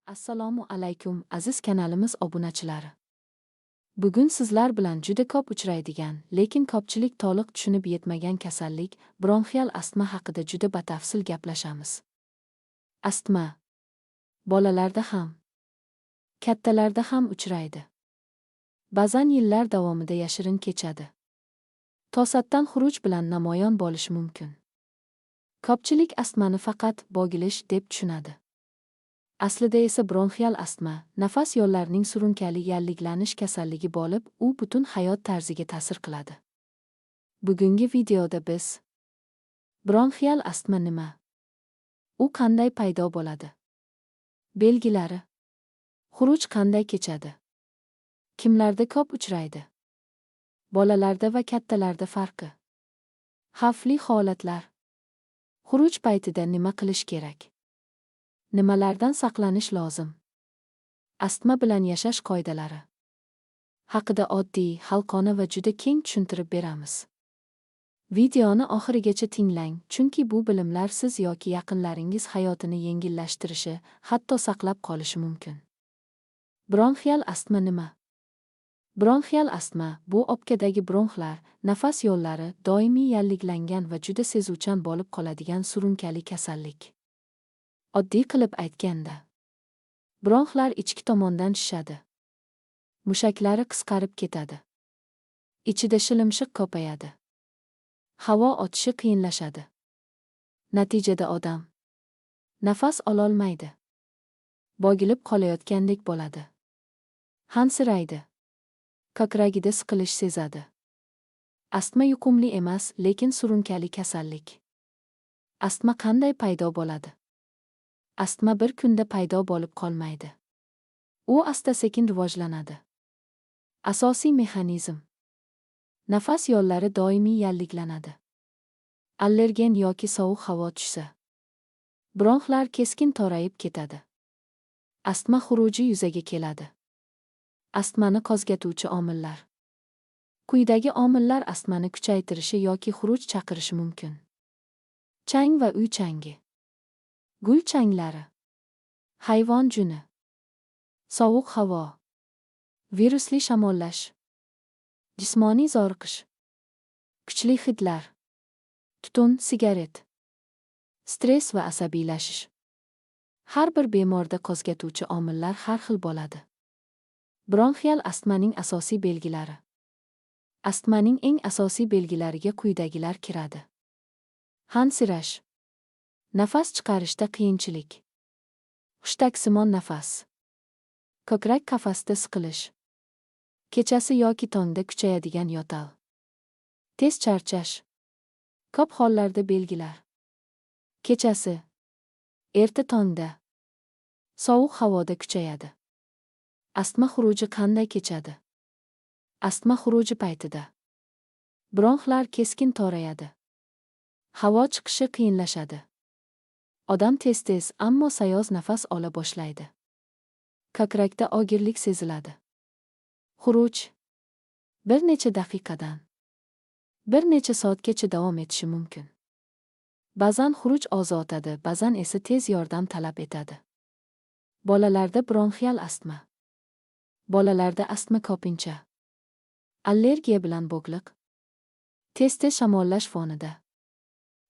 Assalomu alaykum aziz kanalimiz obunachilari. Bugun sizlar bilan juda ko'p uchraydigan, lekin ko'pchilik to'liq tushunib yetmagan kasallik bronxial astma haqida juda batafsil gaplashamiz. Astma bolalarda ham, kattalarda ham uchraydi. Ba'zan yillar davomida yashirin kechadi. To'satdan xuruj bilan namoyon bo'lishi mumkin. Ko'pchilik astmani faqat bo'gilish deb tushunadi. Aslida esa bronxial astma nafas yo'llarining surunkali yalliglanish kasalligi bo'lib, u butun hayot tarziga ta'sir qiladi. Bugungi videoda biz bronxial astma nima? U qanday paydo bo'ladi? Belgilari, xuruj qanday kechadi? Kimlarda ko'p uchraydi? Bolalarda va kattalarda farqi. Xavfli holatlar. Xuruj paytida nima qilish kerak? Nimalardan saqlanish lozim? Astma bilan yashash qoidalari haqida oddiy, xalqona va juda keng tushuntirib beramiz. Videoni oxirigacha tinglang, chunki bu bilimlar siz yoki yaqinlaringiz hayotini yengillashtirishi, hatto saqlab qolishi mumkin. Bronxial astma nima? Bronxial astma bu o'pkadagi bronxlar, nafas yo'llari doimiy yalliglangan va juda sezuvchan bo'lib qoladigan surunkali kasallik. Oddiy qilib aytganda, bronxlar ichki tomondan shishadi. Mushaklari qisqarib ketadi. Ichida shilimshiq ko'payadi. Havo o'tishi qiyinlashadi. Natijada odam nafas ololmaydi. Bo'gilib qolayotgandek bo'ladi. Hansiraydi. Ko'kragida siqilish sezadi. Astma yuqumli emas, lekin surunkali kasallik. Astma qanday paydo bo'ladi? Astma bir kunda paydo bo'lib qolmaydi. U asta-sekin rivojlanadi. Asosiy mexanizm. Nafas yo'llari doimiy yalliglanadi. Allergen yoki sovuq havo tushsa, bronxlar keskin torayib ketadi. Astma xuruji yuzaga keladi. Astmani qo'zg'atuvchi omillar. Quyidagi omillar astmani kuchaytirishi yoki xuruj chaqirishi mumkin. Chang va uy changi. Gul changlari. Hayvon juni. Sovuq havo. Virusli shamollash. Jismoniy zo'riqish. Kuchli hidlar. Tutun, sigaret. Stress va asabiylashish. Har bir bemorda qo'zg'atuvchi omillar har xil bo'ladi. Bronxial astmaning asosiy belgilari. Astmaning eng asosiy belgilariga quyidagilar kiradi. Hansirash. Nafas chiqarishda qiyinchilik. Hushtaksimon nafas. Ko'krak qafasida siqilish. Kechasi yoki tongda kuchayadigan yo'tal. Tez charchash. Ko'p hollarda belgilar. Kechasi, erta tongda, sovuq havoda kuchayadi. Astma xuruji qanday kechadi? Astma xuruji paytida bronxlar keskin torayadi. Havo chiqishi qiyinlashadi. Odam tez-tez, ammo sayoz nafas ola boshlaydi. Ko'krakda og'irlik seziladi. Xuruj bir necha daqiqadan, bir necha soatgacha davom etishi mumkin. Ba'zan xuruj ozotadi, ba'zan esa tez yordam talab etadi. Bolalarda bronxial astma. Bolalarda astma ko'pincha allergiya bilan bog'liq. Tez-tez shamollash fonida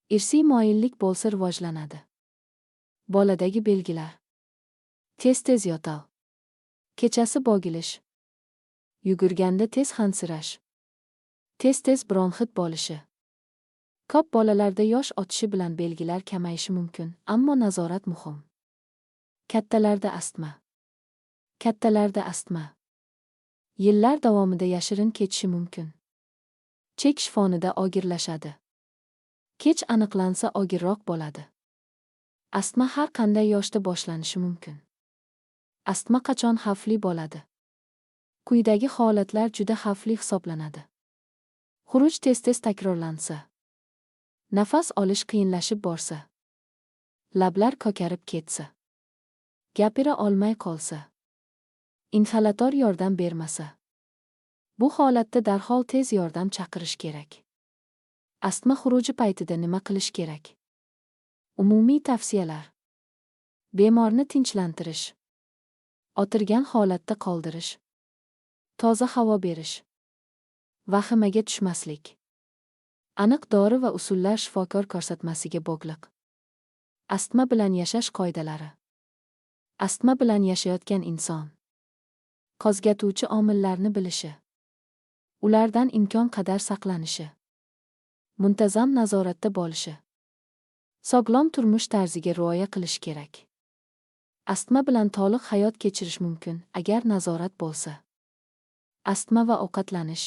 irsiy moyillik bo'lsa rivojlanadi. Boladagi belgilar. Tez-tez yo'tal. Kechasi bo'gilish. Yugurganda tez hansirash. Tez-tez bronxit bo'lishi. Ko'p bolalarda yosh o'tishi bilan belgilar kamayishi mumkin, ammo nazorat muhim. Kattalarda astma. Kattalarda astma yillar davomida yashirin kechishi mumkin. Chekish fonida og'irlashadi. Kech aniqlansa og'irroq bo'ladi. Astma har qanday yoshda boshlanishi mumkin. Astma qachon xavfli bo'ladi? Quyidagi holatlar juda xavfli hisoblanadi. Xuruj tez-tez takrorlansa. Nafas olish qiyinlashib borsa. Lablar ko'karib ketsa. Gapira olmay qolsa. Inhalator yordam bermasa. Bu holatda darhol tez yordam chaqirish kerak. Astma xuruji paytida nima qilish kerak? Umumiy tavsiyalar. Bemorni tinchlantirish. o'tirgan holatda qoldirish, toza havo berish, vahimaga tushmaslik. Aniq dori va usullar shifokor ko'rsatmasiga bog'liq. Astma bilan yashash qoidalari. Astma bilan yashayotgan inson qo'zg'atuvchi omillarni bilishi, ulardan imkon qadar saqlanishi, muntazam nazoratda bo'lishi, sog'lom turmush tarziga rioya qilish kerak. Astma bilan to'liq hayot kechirish mumkin agar nazorat bo'lsa. Astma va ovqatlanish.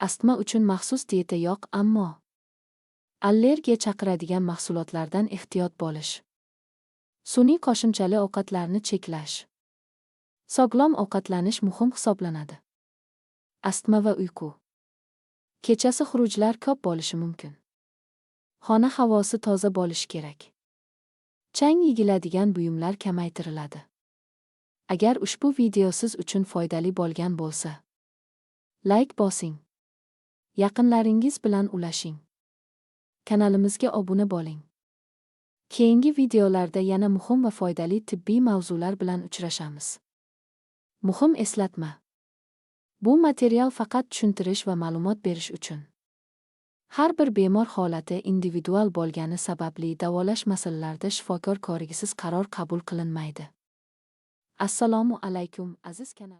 Astma uchun maxsus dieta yo'q, ammo allergiya chaqiradigan mahsulotlardan ehtiyot bo'lish. Sun'iy qo'shimchali ovqatlarni cheklash. Sog'lom ovqatlanish muhim hisoblanadi. Astma va uyqu. Kechasi xurujlar ko'p bo'lishi mumkin. Xona havosi toza bo'lishi kerak. Chang yigiladigan buyumlar kamaytiriladi. Agar ushbu video siz uchun foydali bo'lgan bo'lsa, like bosing. Yaqinlaringiz bilan ulashing. Kanalimizga obuna bo'ling. Keyingi videolarda yana muhim va foydali tibbiy mavzular bilan uchrashamiz. Muhim eslatma. Bu material faqat tushuntirish va ma'lumot berish uchun. Har bir bemor holati individual bo'lgani sababli davolash masalalarida shifokor ko'rigisiz qaror qabul qilinmaydi. Assalomu alaykum, aziz kanal.